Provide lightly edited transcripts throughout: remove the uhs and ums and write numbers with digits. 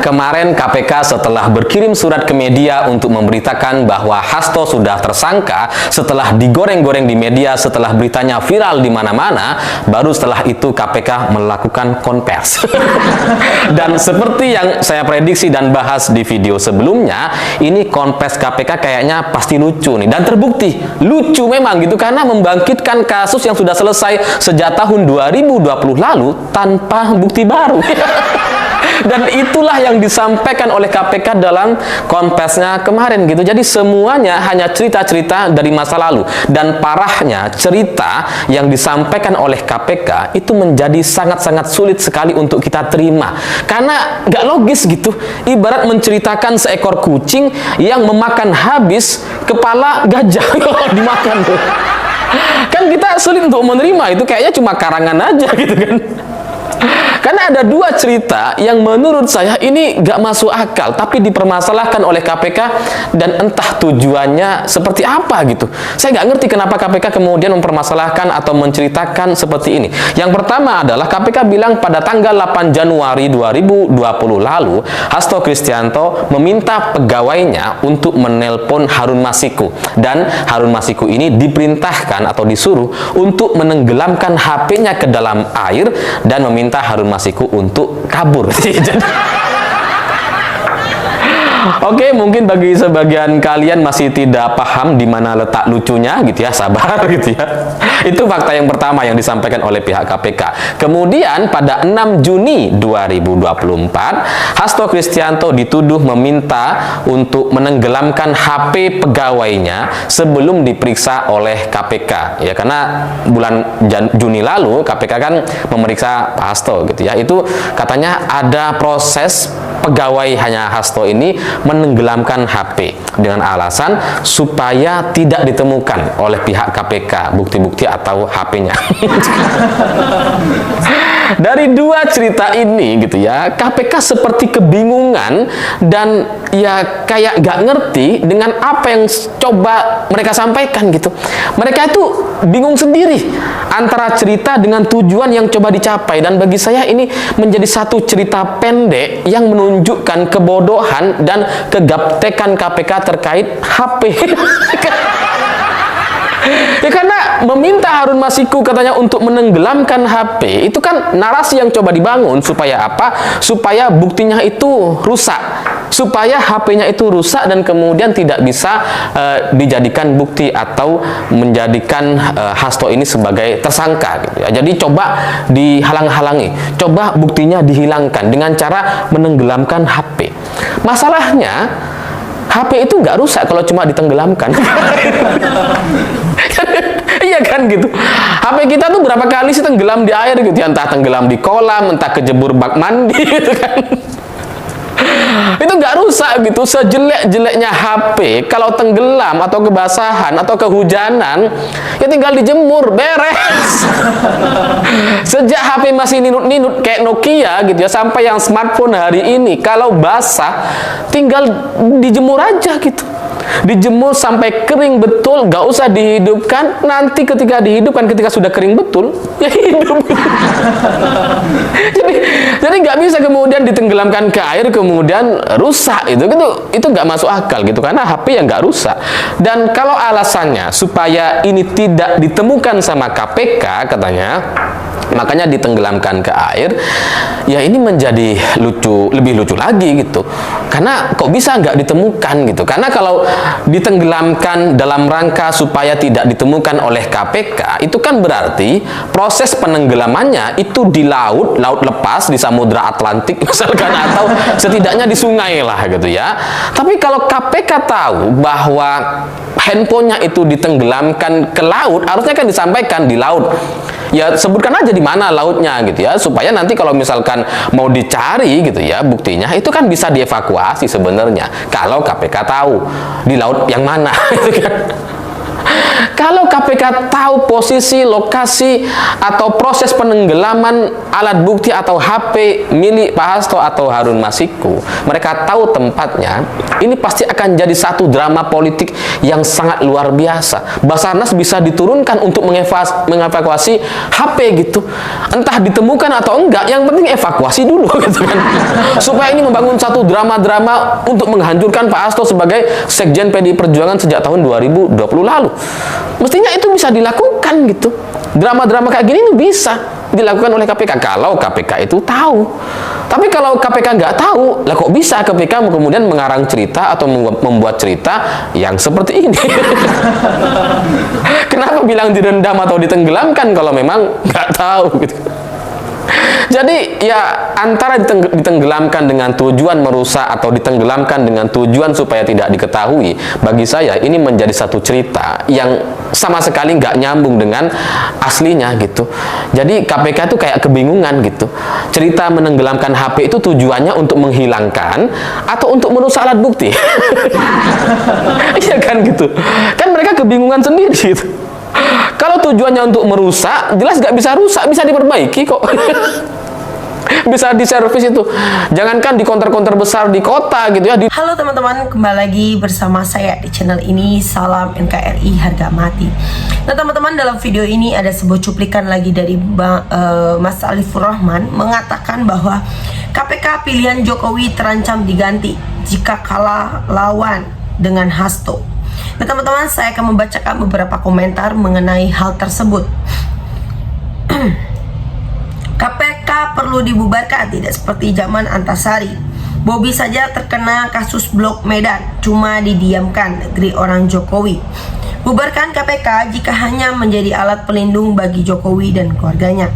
Kemarin KPK setelah berkirim surat ke media untuk memberitakan bahwa Hasto sudah tersangka, setelah digoreng-goreng di media, setelah beritanya viral di mana-mana, baru setelah itu KPK melakukan konvers. Dan seperti yang saya prediksi dan bahas di video sebelumnya, ini konvers KPK kayaknya pasti lucu nih, dan terbukti lucu memang gitu, karena membangkitkan kasus yang sudah selesai sejak tahun 2020 lalu tanpa bukti baru. Dan itulah yang disampaikan oleh KPK dalam konversnya kemarin gitu. Jadi semuanya hanya cerita-cerita dari masa lalu. Dan parahnya cerita yang disampaikan oleh KPK itu menjadi sangat-sangat sulit sekali untuk kita terima. Karena nggak logis gitu. Ibarat menceritakan seekor kucing yang memakan habis kepala gajah. Dimakan tuh. Kan kita sulit untuk menerima, itu kayaknya cuma karangan aja gitu kan. Karena ada dua cerita yang menurut saya ini gak masuk akal, tapi dipermasalahkan oleh KPK, dan entah tujuannya seperti apa gitu. Saya gak ngerti kenapa KPK kemudian mempermasalahkan atau menceritakan seperti ini. Yang pertama adalah KPK bilang pada tanggal 8 Januari 2020 lalu, Hasto Kristianto meminta pegawainya untuk menelpon Harun Masiku. Dan Harun Masiku ini diperintahkan atau disuruh untuk menenggelamkan HP-nya ke dalam air dan meminta Harun Masiku untuk kabur. Oke, mungkin bagi sebagian kalian masih tidak paham di mana letak lucunya gitu ya, sabar gitu ya. Itu fakta yang pertama yang disampaikan oleh pihak KPK. Kemudian pada 6 Juni 2024, Hasto Kristianto dituduh meminta untuk menenggelamkan HP pegawainya sebelum diperiksa oleh KPK. Ya, karena bulan Juni lalu KPK kan memeriksa Pak Hasto gitu ya. Itu katanya ada proses pegawai hanya Hasto ini menenggelamkan HP dengan alasan supaya tidak ditemukan oleh pihak KPK bukti-bukti atau HP-nya. Dari dua cerita ini gitu ya, KPK seperti kebingungan dan ya kayak gak ngerti dengan apa yang coba mereka sampaikan gitu. Mereka itu bingung sendiri antara cerita dengan tujuan yang coba dicapai, dan bagi saya ini menjadi satu cerita pendek yang menunjukkan kebodohan dan kegaptekan KPK terkait HP. Ya, karena meminta Harun Masiku katanya untuk menenggelamkan HP, itu kan narasi yang coba dibangun supaya apa? Supaya buktinya itu rusak, supaya HP-nya itu rusak dan kemudian tidak bisa dijadikan bukti atau menjadikan Hasto ini sebagai tersangka gitu ya. Jadi coba dihalang-halangi, coba buktinya dihilangkan dengan cara menenggelamkan HP. Masalahnya HP itu nggak rusak kalau cuma ditenggelamkan. Iya kan gitu. HP kita tuh berapa kali sih tenggelam di air gitu ya, entah tenggelam di kolam, entah kejebur bak mandi gitu kan. Itu nggak rusak gitu. Sejelek-jeleknya HP, kalau tenggelam atau kebasahan atau kehujanan, ya tinggal dijemur, beres. Sejak HP masih ninut-ninut kayak Nokia gitu ya, sampai yang smartphone hari ini, kalau basah tinggal dijemur aja gitu. Dijemur sampai kering betul, gak usah dihidupkan. Nanti ketika dihidupkan, ketika sudah kering betul, ya hidup. Jadi nggak bisa kemudian ditenggelamkan ke air kemudian rusak itu nggak masuk akal gitu, karena HP yang nggak rusak. Dan kalau alasannya supaya ini tidak ditemukan sama KPK katanya, makanya ditenggelamkan ke air, ya ini menjadi lebih lucu lagi gitu. Karena kok bisa nggak ditemukan gitu? Karena kalau ditenggelamkan dalam rangka supaya tidak ditemukan oleh KPK, itu kan berarti proses penenggelamannya itu di laut lepas, di Samudra Atlantik misalkan, atau setidaknya di sungai lah gitu ya. Tapi kalau KPK tahu bahwa handphonenya itu ditenggelamkan ke laut, harusnya kan disampaikan di laut. Ya sebutkan aja di mana lautnya gitu ya, supaya nanti kalau misalkan mau dicari gitu ya buktinya, itu kan bisa dievakuasi sebenarnya kalau KPK tahu di laut yang mana gitu kan. Kalau KPK tahu posisi, lokasi, atau proses penenggelaman alat bukti atau HP milik Pak Hasto atau Harun Masiku, mereka tahu tempatnya, ini pasti akan jadi satu drama politik yang sangat luar biasa. Basarnas bisa diturunkan untuk mengevakuasi HP gitu. Entah ditemukan atau enggak, yang penting evakuasi dulu gitu kan. Supaya ini membangun satu drama-drama untuk menghancurkan Pak Hasto sebagai Sekjen PDI Perjuangan sejak tahun 2020 lalu. Mestinya itu bisa dilakukan gitu. Drama-drama kayak gini itu bisa dilakukan oleh KPK kalau KPK itu tahu. Tapi kalau KPK nggak tahu, lah kok bisa KPK kemudian mengarang cerita atau membuat cerita yang seperti ini? Kenapa bilang direndam atau ditenggelamkan kalau memang nggak tahu gitu? Jadi ya antara ditenggelamkan dengan tujuan merusak atau ditenggelamkan dengan tujuan supaya tidak diketahui, bagi saya ini menjadi satu cerita yang sama sekali nggak nyambung dengan aslinya gitu. Jadi KPK itu kayak kebingungan gitu. Cerita menenggelamkan HP itu tujuannya untuk menghilangkan atau untuk merusak alat bukti? Iya kan gitu. Kan mereka kebingungan sendiri gitu. Kalau tujuannya untuk merusak, jelas nggak bisa rusak, bisa diperbaiki kok. Bisa diservis itu. Jangankan di konter-konter besar di kota gitu ya. Halo teman-teman, kembali lagi bersama saya di channel ini. Salam NKRI harga mati. Nah teman-teman, dalam video ini ada sebuah cuplikan lagi dari Mas Alifur Rahman mengatakan bahwa KPK pilihan Jokowi terancam diganti jika kalah lawan dengan Hasto. Nah teman-teman, saya akan membacakan beberapa komentar mengenai hal tersebut. KPK perlu dibubarkan, tidak seperti zaman Antasari. Bobi saja terkena kasus blok Medan, cuma didiamkan negeri orang Jokowi. Bubarkan KPK jika hanya menjadi alat pelindung bagi Jokowi dan keluarganya.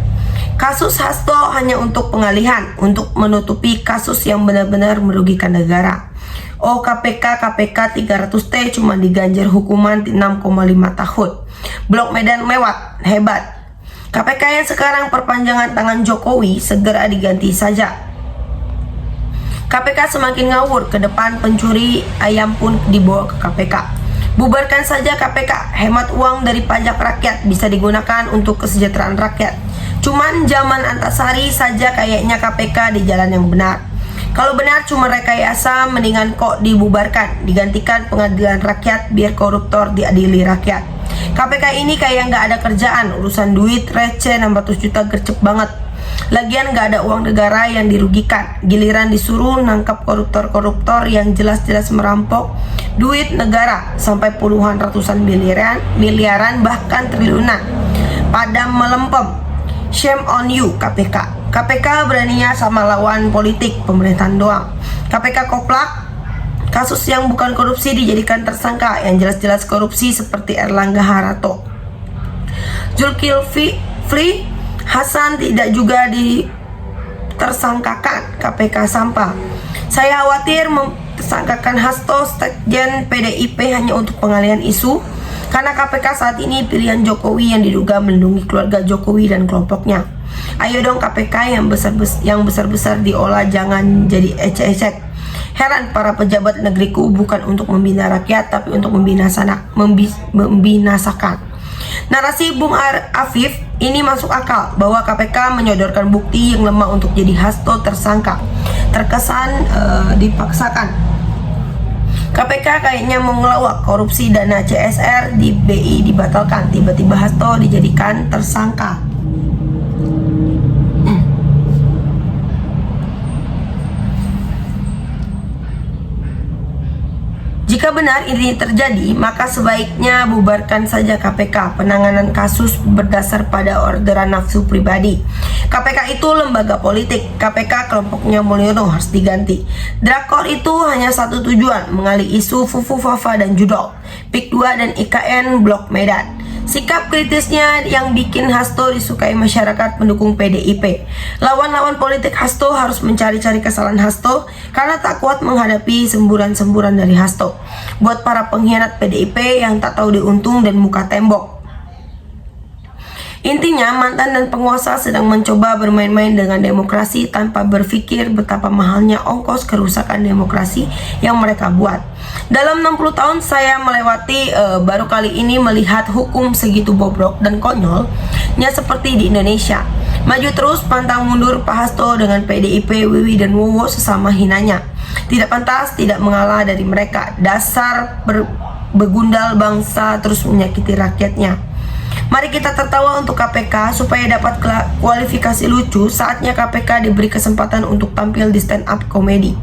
Kasus Hasto hanya untuk pengalihan, untuk menutupi kasus yang benar-benar merugikan negara. Oh KPK 300T cuma diganjar hukuman 6,5 tahun. Blok Medan lewat, hebat. KPK yang sekarang perpanjangan tangan Jokowi segera diganti saja. KPK semakin ngawur, ke depan pencuri ayam pun dibawa ke KPK. Bubarkan saja KPK, hemat uang dari pajak rakyat bisa digunakan untuk kesejahteraan rakyat. Cuman zaman Antasari saja kayaknya KPK di jalan yang benar. Kalau benar cuma rekayasa, mendingan kok dibubarkan, digantikan pengadilan rakyat biar koruptor diadili rakyat. KPK ini kayak nggak ada kerjaan, urusan duit receh 600 juta gercep banget. Lagian nggak ada uang negara yang dirugikan, giliran disuruh nangkap koruptor-koruptor yang jelas-jelas merampok duit negara sampai puluhan ratusan miliaran bahkan triliunan. Padam melempem. Shame on you KPK. KPK beraninya sama lawan politik pemerintahan doang. KPK koplak. Kasus yang bukan korupsi dijadikan tersangka yang jelas-jelas korupsi seperti Erlangga Hartarto. Zulkifli Hasan tidak juga ditersangkakan, KPK sampah. Saya khawatir tersangkakan Hasto Sekjen PDIP hanya untuk pengalihan isu, karena KPK saat ini pilihan Jokowi yang diduga melindungi keluarga Jokowi dan kelompoknya. Ayo dong KPK yang besar-besar diolah, jangan jadi ecek-ecek. Heran para pejabat negeriku bukan untuk membina rakyat tapi untuk membinasakan. Narasi Bung Afif ini masuk akal bahwa KPK menyodorkan bukti yang lemah untuk jadi Hasto tersangka. Terkesan dipaksakan. KPK kayaknya mau ngelawak korupsi dana CSR di BI dibatalkan, tiba-tiba Hasto dijadikan tersangka. Jika benar ini terjadi, maka sebaiknya bubarkan saja KPK. Penanganan kasus berdasar pada orderan nafsu pribadi. KPK itu lembaga politik. KPK kelompoknya Mulyono harus diganti. Drakor itu hanya satu tujuan, mengalih isu Fufu Fafa dan Judol, PIK 2 dan IKN Blok Medan. Sikap kritisnya yang bikin Hasto disukai masyarakat pendukung PDIP. Lawan-lawan politik Hasto harus mencari-cari kesalahan Hasto karena tak kuat menghadapi semburan-semburan dari Hasto. Buat para pengkhianat PDIP yang tak tahu diuntung dan muka tembok. Intinya, mantan dan penguasa sedang mencoba bermain-main dengan demokrasi tanpa berpikir betapa mahalnya ongkos kerusakan demokrasi yang mereka buat. Dalam 60 tahun saya melewati, baru kali ini melihat hukum segitu bobrok dan konyolnya seperti di Indonesia. Maju terus pantang mundur Pak Hasto dengan PDIP, Wiwi dan Wowo sesama hinanya. Tidak pantas, tidak mengalah dari mereka. Dasar begundal bangsa terus menyakiti rakyatnya. Mari kita tertawa untuk KPK supaya dapat kualifikasi lucu. Saatnya KPK diberi kesempatan untuk tampil di stand up komedi.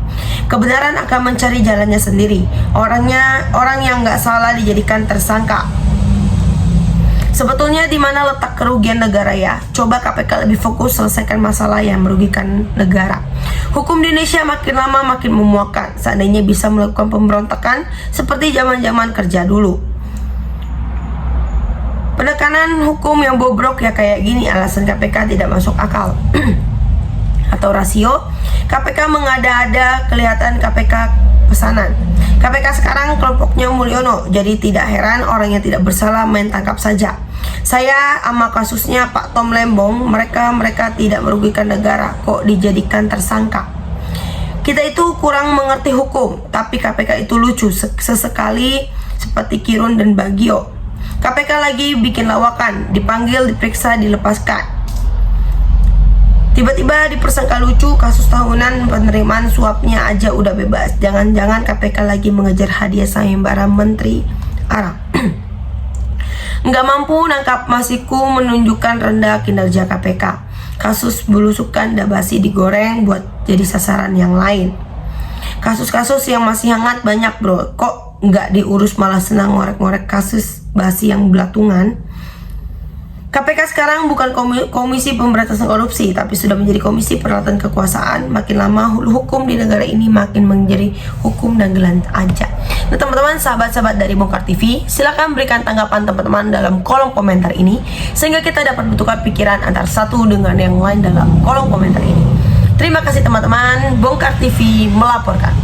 Kebenaran akan mencari jalannya sendiri. Orang yang nggak salah dijadikan tersangka. Sebetulnya di mana letak kerugian negara ya? Coba KPK lebih fokus selesaikan masalah yang merugikan negara. Hukum di Indonesia makin lama makin memuakkan. Seandainya bisa melakukan pemberontakan seperti zaman-zaman kerja dulu. Penekanan hukum yang bobrok ya kayak gini, alasan KPK tidak masuk akal. Atau rasio, KPK mengada-ada, kelihatan KPK pesanan. KPK sekarang kelompoknya Mulyono, jadi tidak heran orang yang tidak bersalah main tangkap saja. Saya sama kasusnya Pak Tom Lembong, mereka tidak merugikan negara, kok dijadikan tersangka. Kita itu kurang mengerti hukum, tapi KPK itu lucu sesekali seperti Kirun dan Bagio. KPK lagi bikin lawakan, dipanggil, diperiksa, dilepaskan. Tiba-tiba dipersangka lucu, kasus tahunan penerimaan suapnya aja udah bebas. Jangan-jangan KPK lagi mengejar hadiah sayembara Menteri Arab. Nggak mampu nangkap Masiku menunjukkan rendah kinerja KPK. Kasus belusukan Dabasi digoreng buat jadi sasaran yang lain. Kasus-kasus yang masih hangat banyak bro. Kok nggak diurus malah senang ngorek-ngorek kasus basi yang belatungan. KPK sekarang bukan komisi pemberantasan korupsi, tapi sudah menjadi komisi peralatan kekuasaan. Makin lama hukum di negara ini makin menjadi hukum dagelan aja. Nah teman-teman, sahabat-sahabat dari Bongkar TV, silahkan berikan tanggapan teman-teman dalam kolom komentar ini, sehingga kita dapat bertukar pikiran antara satu dengan yang lain dalam kolom komentar ini. Terima kasih teman-teman, Bongkar TV melaporkan.